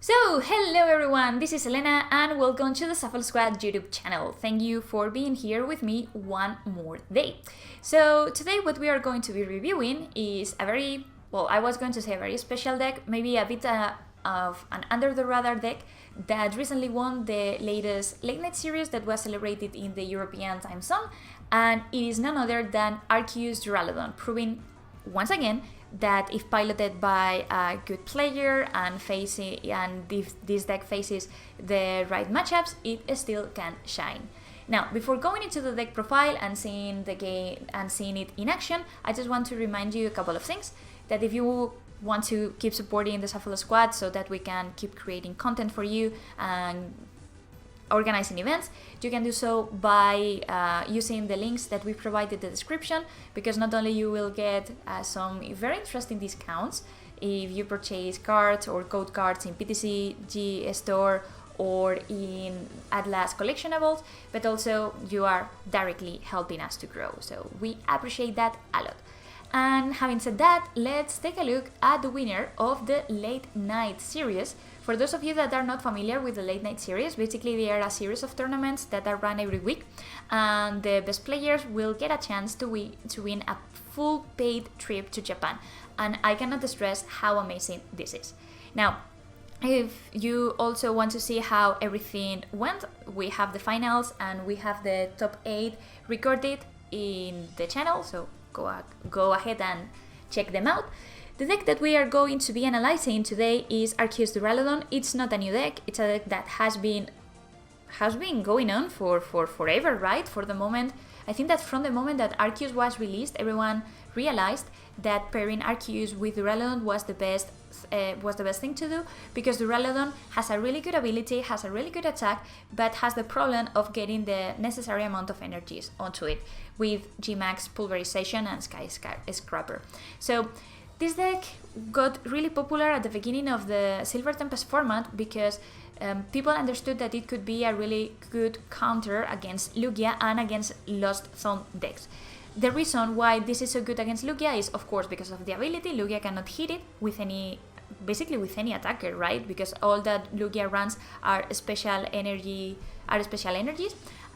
So, hello everyone, this is Elena and welcome to the Shuffle Squad YouTube channel. Thank you for being here with me one more day. So, today what we are going to be reviewing is a very, I was going to say a very special deck, maybe a bit of an under the radar deck that recently won the latest late night series that was celebrated in the European time zone, and it is none other than Arceus Duraludon, proving once again that if piloted by a good player and this deck faces the right matchups, it still can shine. Now, before going into the deck profile and seeing the game and seeing it in action, I just want to remind you a couple of things. That if you want to keep supporting the Shuffle Squad so that we can keep creating content for you and organizing events, you can do so by using the links that we provided in the description, because not only you will get some very interesting discounts if you purchase cards or code cards in PTCG store or in Atlas collectionables, but also you are directly helping us to grow, so we appreciate that a lot. And having said that, let's take a look at the winner of the Late Night Series. For those of you that are not familiar with the Late Night Series, basically they are a series of tournaments that are run every week, and the best players will get a chance to win a full paid trip to Japan. And I cannot stress how amazing this is. Now, if you also want to see how everything went, we have the finals and we have the top 8 recorded in the channel, so go ahead and check them out. The deck that we are going to be analyzing today is Arceus Duraludon. It's not a new deck, it's a deck that has been going on for forever, right? For the moment, I think that from the moment that Arceus was released, everyone realized that pairing Arceus with Duraludon was the best thing to do, because Duraludon has a really good ability, has a really good attack, but has the problem of getting the necessary amount of energies onto it with VMAX, Pulverization, and Skyscraper. So this deck got really popular at the beginning of the Silver Tempest format because people understood that it could be a really good counter against Lugia and against Lost Zone decks. The reason why this is so good against Lugia is, of course, because of the ability. Lugia cannot hit it with basically with any attacker, right? Because all that Lugia runs are special energies,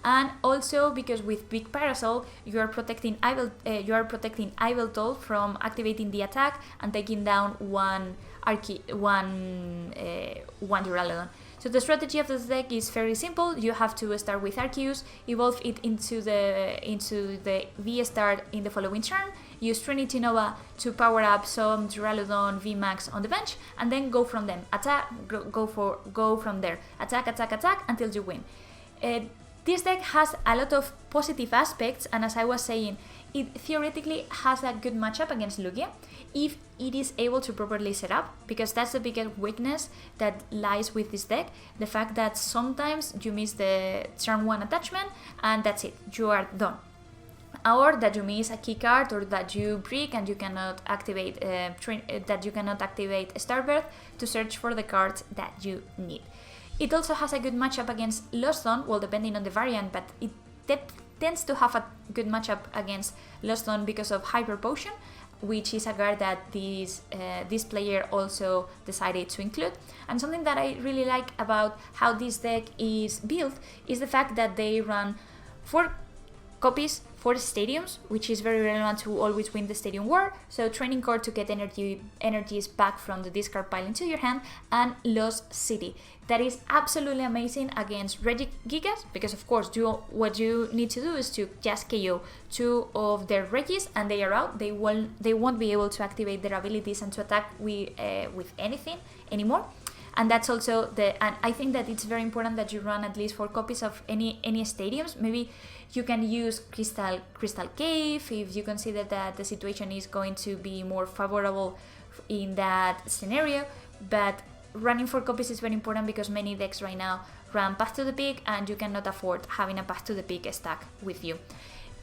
and also because with Big Parasol you are protecting Yveltal from activating the attack and taking down one Duraludon. So the strategy of this deck is very simple. You have to start with Arceus, evolve it into the V-Star in the following turn, use Trinity Nova to power up some Duraludon VMAX on the bench, and then go from them. Go from there. Attack until you win. This deck has a lot of positive aspects, and as I was saying, it theoretically has a good matchup against Lugia if it is able to properly set up, because that's the biggest weakness that lies with this deck, the fact that sometimes you miss the turn 1 attachment and that's it, you are done. Or that you miss a key card, or that you break and you cannot activate Starbirth to search for the cards that you need. It also has a good matchup against Lost Zone, well, depending on the variant, but it tends to have a good matchup against Lost Zone because of Hyper Potion, which is a card that this player also decided to include. And something that I really like about how this deck is built is the fact that they run 4 copies, 4 stadiums, which is very relevant to always win the stadium war. So Training Core to get energies back from the discard pile into your hand, and Lost City. That is absolutely amazing against Regigigas, because of course what you need to do is to just KO 2 of their Regis and they are out. They won't be able to activate their abilities and to attack with anything anymore. And that's also and I think that it's very important that you run at least 4 copies of any stadiums. Maybe you can use Crystal Cave if you consider that the situation is going to be more favorable in that scenario, but running 4 copies is very important because many decks right now run Path to the Peak, and you cannot afford having a Path to the Peak stack with you.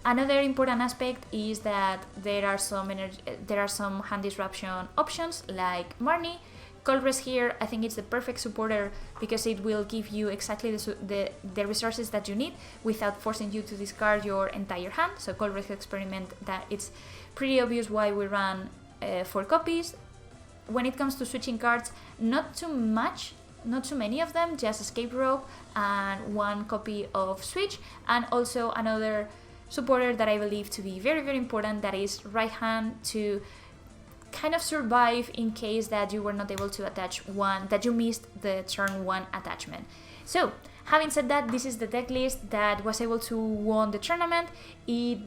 Another important aspect is that there are some hand disruption options like Marnie. Colress here, I think it's the perfect supporter because it will give you exactly the resources that you need without forcing you to discard your entire hand. So Colress Experiment, that it's pretty obvious why we run 4 copies. When it comes to switching cards, not too much not too many of them, just Escape Rope and one copy of Switch, and also another supporter that I believe to be very, very important, that is right hand, to kind of survive in case that you were not able to attach one, that you missed the turn 1 attachment. So having said that, this is the deck list that was able to win the tournament. It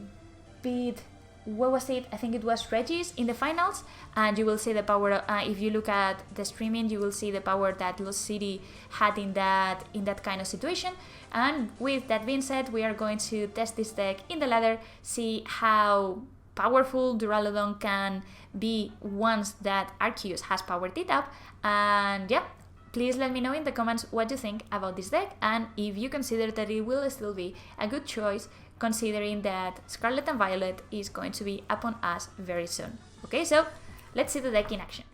beat, what was it? I think it was Regis in the finals, and you will see the power. If you look at the streaming, you will see the power that Lost City had in that kind of situation. And with that being said, we are going to test this deck in the ladder, see how powerful Duraludon can be once that Arceus has powered it up. And yeah, please let me know in the comments what you think about this deck, and if you consider that it will still be a good choice, considering that Scarlet and Violet is going to be upon us very soon. Okay, so let's see the deck in action.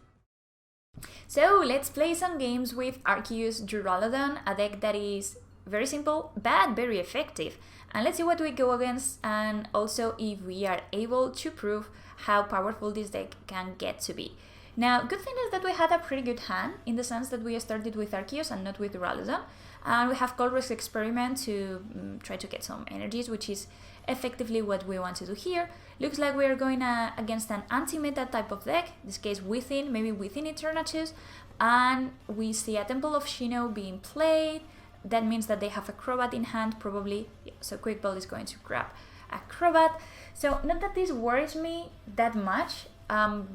So let's play some games with Arceus Duraludon, a deck that is very simple but very effective. And let's see what we go against, and also if we are able to prove how powerful this deck can get to be. Now, good thing is that we had a pretty good hand, in the sense that we started with Arceus and not with Duraludon. And we have Colruy's Experiment to try to get some energies, which is effectively what we want to do here. Looks like we are going against an anti-meta type of deck, in this case Within, maybe Within Eternatus. And we see a Temple of Shino being played. That means that they have a Crobat in hand, probably. Yeah, so Quick Ball is going to grab a Crobat. So not that this worries me that much,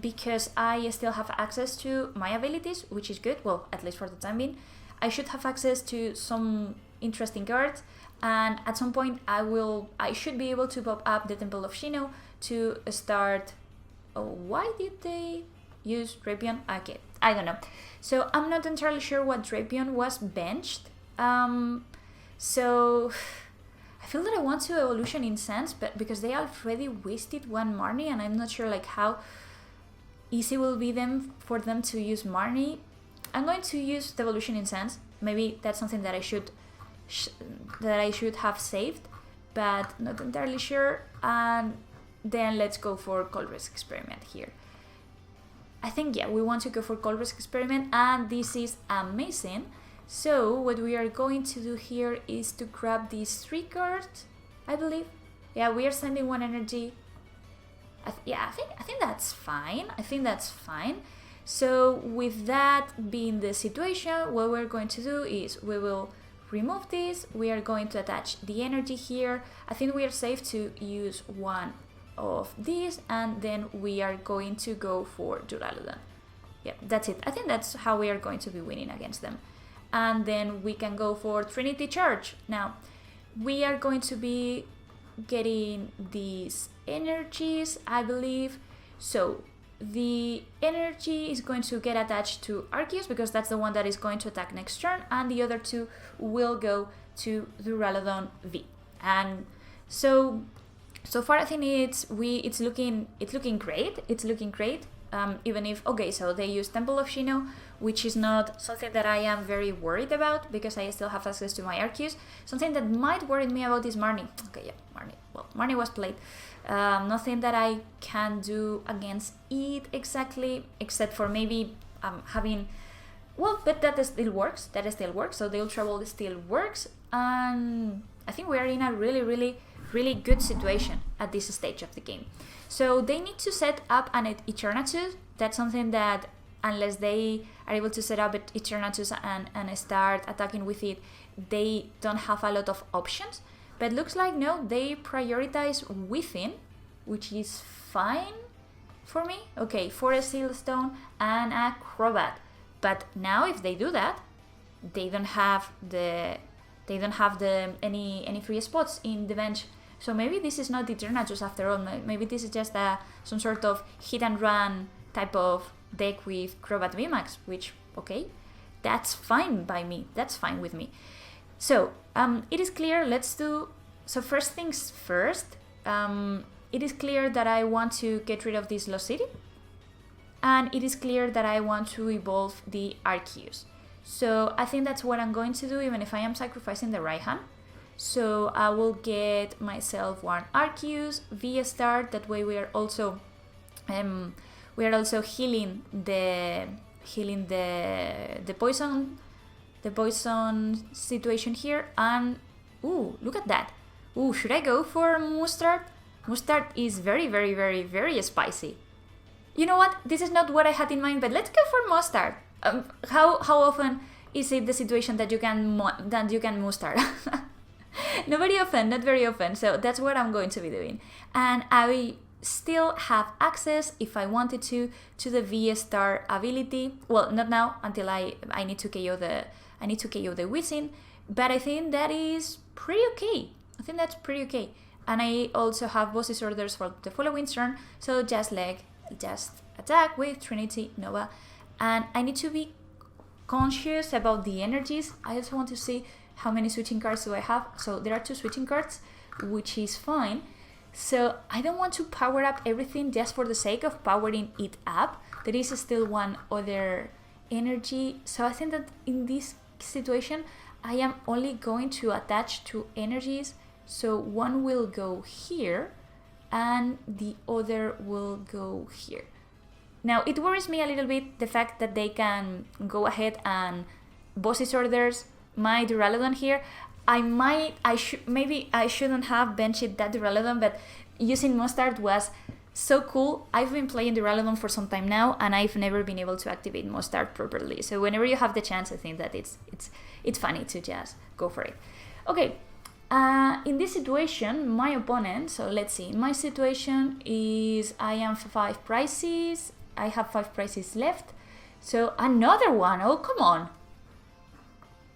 because I still have access to my abilities, which is good, well, at least for the time being. I should have access to some interesting cards, and at some point I should be able to pop up the Temple of Shino to start. Oh, why did they use Drapion? Okay, I don't know. So I'm not entirely sure what Drapion was benched. So I feel that I want to evolution in Sense, but because they already wasted one Marnie, and I'm not sure like how easy will be for them to use Marnie. I'm going to use the evolution in Sense. Maybe that's something that I should have saved, but not entirely sure. And then let's go for Colruy's Experiment here. I think, yeah, we want to go for Colruy's Experiment, and this is amazing. So what we are going to do here is to grab these 3 cards, I believe. Yeah, we are sending 1 energy. I think that's fine. I think that's fine. So with that being the situation, what we're going to do is we will remove this. We are going to attach the energy here. I think we are safe to use 1 of these, and then we are going to go for Duraludon. Yeah, that's it. I think that's how we are going to be winning against them. And then we can go for Trinity Charge. Now, we are going to be getting these energies, I believe. So the energy is going to get attached to Arceus, because that's the one that is going to attack next turn, and the other 2 will go to Duraludon V. And so far I think it's looking great. It's looking great. Even if, okay, so they use Temple of Shino, which is not something that I am very worried about, because I still have access to my Arceus. Something that might worry me about is Marnie. Okay, yeah, Marnie. Well, Marnie was played. Nothing that I can do against it exactly, except for maybe having... Well, but that still works. So the Ultra Ball still works. And I think we are in a really, really, really good situation at this stage of the game. So they need to set up an Eternatus. That's something that, unless they are able to set up Eternatus and start attacking with it, they don't have a lot of options. But looks like, no, they prioritize Within, which is fine for me. Okay, Forest Sealstone and a Crobat. But now if they do that, they don't have any free spots in the bench. So maybe this is not the Eternatus after all. Maybe this is just some sort of hit and run type of deck with Crobat VMAX, which, okay, that's fine by me. That's fine with me. So it is clear. So first things first. It is clear that I want to get rid of this Lost City, and it is clear that I want to evolve the Arceus. So I think that's what I'm going to do, even if I am sacrificing the right hand. So I will get myself 1 Arceus via start. That way we are also healing the poison the poison situation here, and ooh, look at that. Ooh, should I go for mustard? Mustard is very, very, very, very spicy. You know what? This is not what I had in mind, but let's go for mustard. How often is it the situation that you can mustard? Not very often, not very often. So that's what I'm going to be doing, and I still have access, if I wanted to the V-Star ability. Well, not now, until I need to KO the Wizzing, but I think that is pretty okay. I think that's pretty okay. And I also have boss's orders for the following turn, so just attack with Trinity Nova. And I need to be conscious about the energies. I also want to see how many switching cards do I have. So there are 2 switching cards, which is fine. So I don't want to power up everything just for the sake of powering it up. There is still one other energy. So I think that in this situation, I am only going to attach 2 energies. So one will go here and the other will go here. Now it worries me a little bit the fact that they can go ahead and boss's orders my Duraludon here. Maybe I shouldn't have benched that Duraludon, but using Mustard was so cool. I've been playing Duraludon for some time now, and I've never been able to activate Mustard properly. So whenever you have the chance, I think that it's funny to just go for it. Okay, in this situation, my opponent. So let's see. My situation is I am 5 prizes. I have 5 prizes left. So another one. Oh, come on.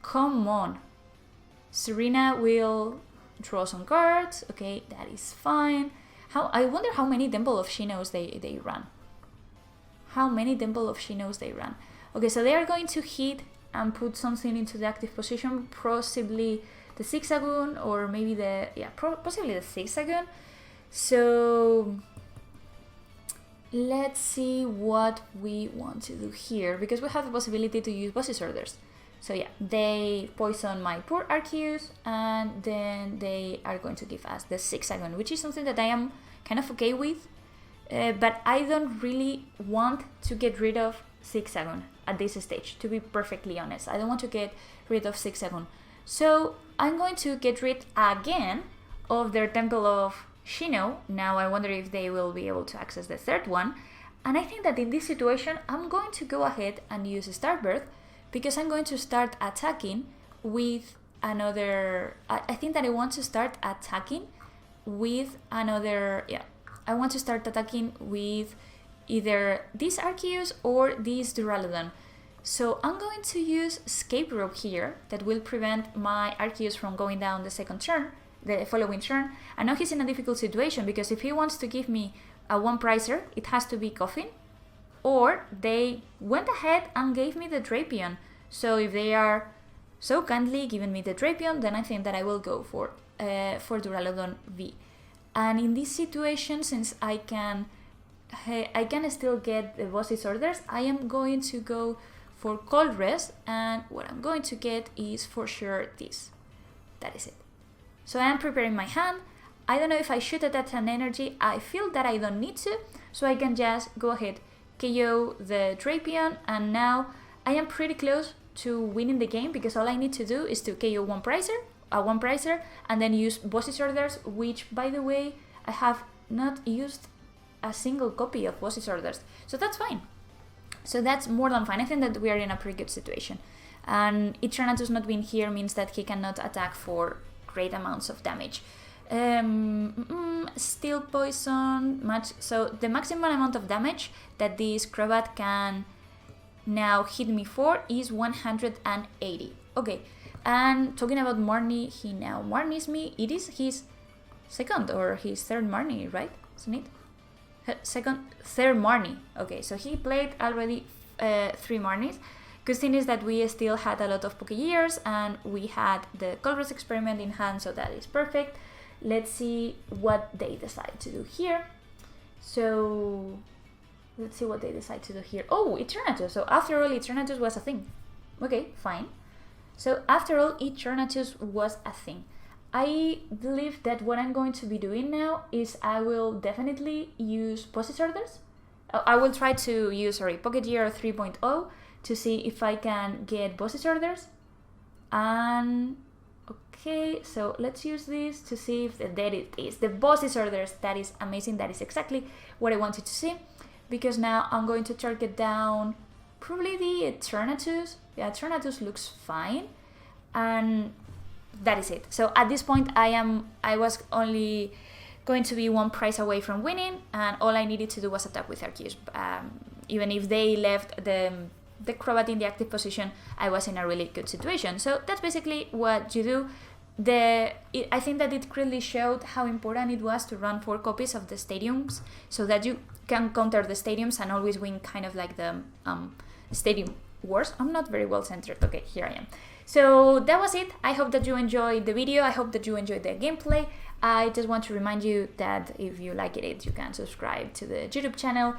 Come on. Serena will draw some cards. Okay, that is fine. I wonder how many Temple of Shinos they run. How many Temple of Shinos they run. Okay, so they are going to hit and put something into the active position, possibly the Zigzagoon, or maybe possibly the Zigzagoon. So let's see what we want to do here, because we have the possibility to use boss's orders. So yeah, they poison my poor Arceus, and then they are going to give us the Zigzagoon, which is something that I am kind of okay with, but I don't really want to get rid of Zigzagoon at this stage, to be perfectly honest. I don't want to get rid of Zigzagoon. So I'm going to get rid again of their Temple of Shino. Now I wonder if they will be able to access the 3rd one, and I think that in this situation I'm going to go ahead and use Starbirth, because I'm going to start attacking with another. I think that I want to start attacking with another. Yeah, I want to start attacking with either this Arceus or this Duraludon. So I'm going to use Escape Rope here, that will prevent my Arceus from going down the following turn. I know he's in a difficult situation, because if he wants to give me a 1-prizer, it has to be Coffin. Or they went ahead and gave me the Drapion. So if they are so kindly giving me the Drapion, then I think that I will go for Duraludon V. And in this situation, since I can still get the boss's orders, I am going to go for Cold Rest, and what I'm going to get is for sure this. That is it. So I am preparing my hand. I don't know if I should attach an energy. I feel that I don't need to, so I can just go ahead, KO the Drapion, and now I am pretty close to winning the game, because all I need to do is to KO 1-prizer, and then use boss's orders, which, by the way, I have not used a single copy of boss's orders, so that's fine. So that's more than fine. I think that we are in a pretty good situation, and Eternatus not being here means that he cannot attack for great amounts of damage. Steel poison, so the maximum amount of damage that this Crobat can now hit me for is 180. Okay, and talking about Marnie, he now Marnies me. It is his 2nd or his 3rd Marnie, right? Isn't it? 3rd Marnie. Okay, so he played already 3 Marnies. Good thing is that we still had a lot of Pokegears, and we had the Colress experiment in hand, so that is perfect. Let's see what they decide to do here. So let's see what they decide to do here. Oh, Eternatus. So after all, Eternatus was a thing. Okay, fine. So after all, Eternatus was a thing. I believe that what I'm going to be doing now is I will definitely use boss's orders. I will try to use, Pokegear 3.0 to see if I can get boss's orders. And okay, so let's use this to see if there it is. The boss disorders, that is amazing. That is exactly what I wanted to see, because now I'm going to target down probably the Eternatus. The Eternatus looks fine, and that is it. So at this point, I was only going to be one prize away from winning, and all I needed to do was attack with Arceus. Even if they left the Crobat in the active position, I was in a really good situation. So that's basically what you do. I think that it clearly showed how important it was to run 4 copies of the stadiums, so that you can counter the stadiums and always win kind of like the stadium wars. I'm not very well centered. Okay, here I am. So that was it. I hope that you enjoyed the video. I hope that you enjoyed the gameplay. I just want to remind you that if you like it, you can subscribe to the YouTube channel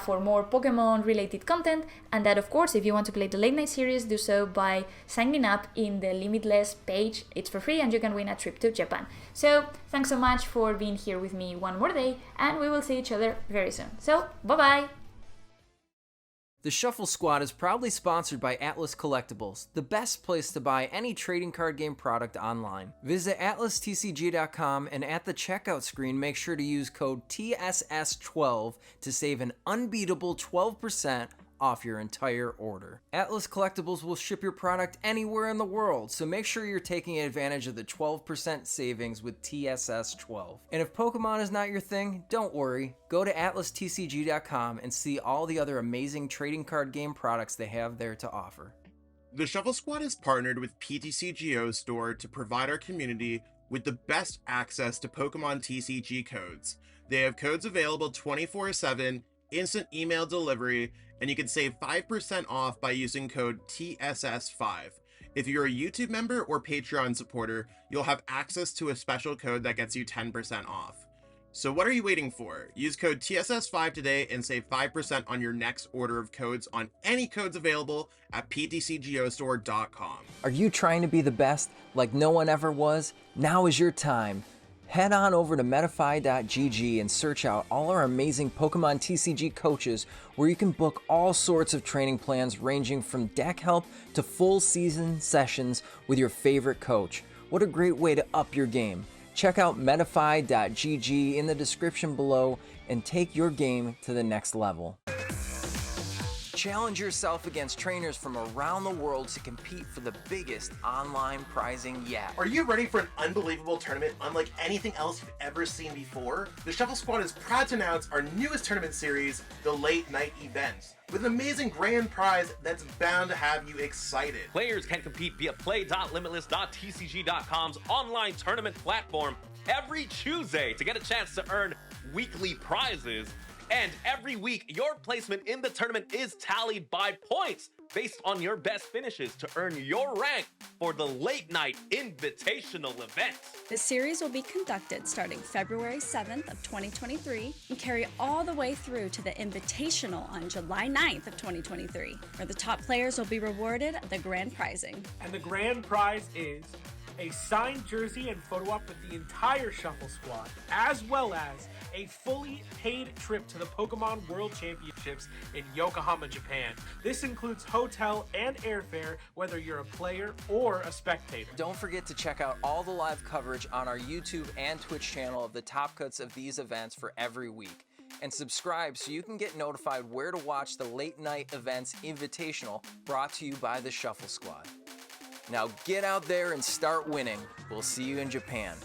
for more Pokemon related content, and that of course, if you want to play the late night series, do so by signing up in the Limitless page. It's for free and you can win a trip to Japan. So thanks so much for being here with me one more day, and we will see each other very soon. So bye bye! The Shuffle Squad is proudly sponsored by Atlas Collectibles, the best place to buy any trading card game product online. Visit atlastcg.com and at the checkout screen, make sure to use code TSS12 to save an unbeatable 12% off your entire order. Atlas Collectibles will ship your product anywhere in the world, so make sure you're taking advantage of the 12% savings with TSS12. And if Pokemon is not your thing, don't worry. Go to atlastcg.com and see all the other amazing trading card game products they have there to offer. The Shuffle Squad is partnered with PTCGO Store to provide our community with the best access to Pokemon TCG codes. They have codes available 24/7, instant email delivery, and you can save 5% off by using code TSS5. If you're a YouTube member or Patreon supporter, you'll have access to a special code that gets you 10% off. So what are you waiting for? Use code TSS5 today and save 5% on your next order of codes on any codes available at ptcgostore.com. Are you trying to be the best like no one ever was? Now is your time. Head on over to Metafy.gg and search out all our amazing Pokemon TCG coaches, where you can book all sorts of training plans ranging from deck help to full season sessions with your favorite coach. What a great way to up your game. Check out Metafy.gg in the description below and take your game to the next level. Challenge yourself against trainers from around the world to compete for the biggest online prizing yet. Are you ready for an unbelievable tournament unlike anything else you've ever seen before? The Shuffle Squad is proud to announce our newest tournament series, the Late Night Event, with an amazing grand prize that's bound to have you excited. Players can compete via play.limitless.tcg.com's online tournament platform every Tuesday to get a chance to earn weekly prizes. And every week, your placement in the tournament is tallied by points based on your best finishes to earn your rank for the Late Night Invitational event. The series will be conducted starting February 7th of 2023 and carry all the way through to the Invitational on July 9th of 2023, where the top players will be rewarded the grand prizing. And the grand prize is a signed jersey and photo op with the entire Shuffle Squad, as well as a fully paid trip to the Pokemon World Championships in Yokohama, Japan. This includes hotel and airfare, whether you're a player or a spectator. Don't forget to check out all the live coverage on our YouTube and Twitch channel of the top cuts of these events for every week. And subscribe so you can get notified where to watch the Late Night Events Invitational, brought to you by the Shuffle Squad. Now get out there and start winning. We'll see you in Japan.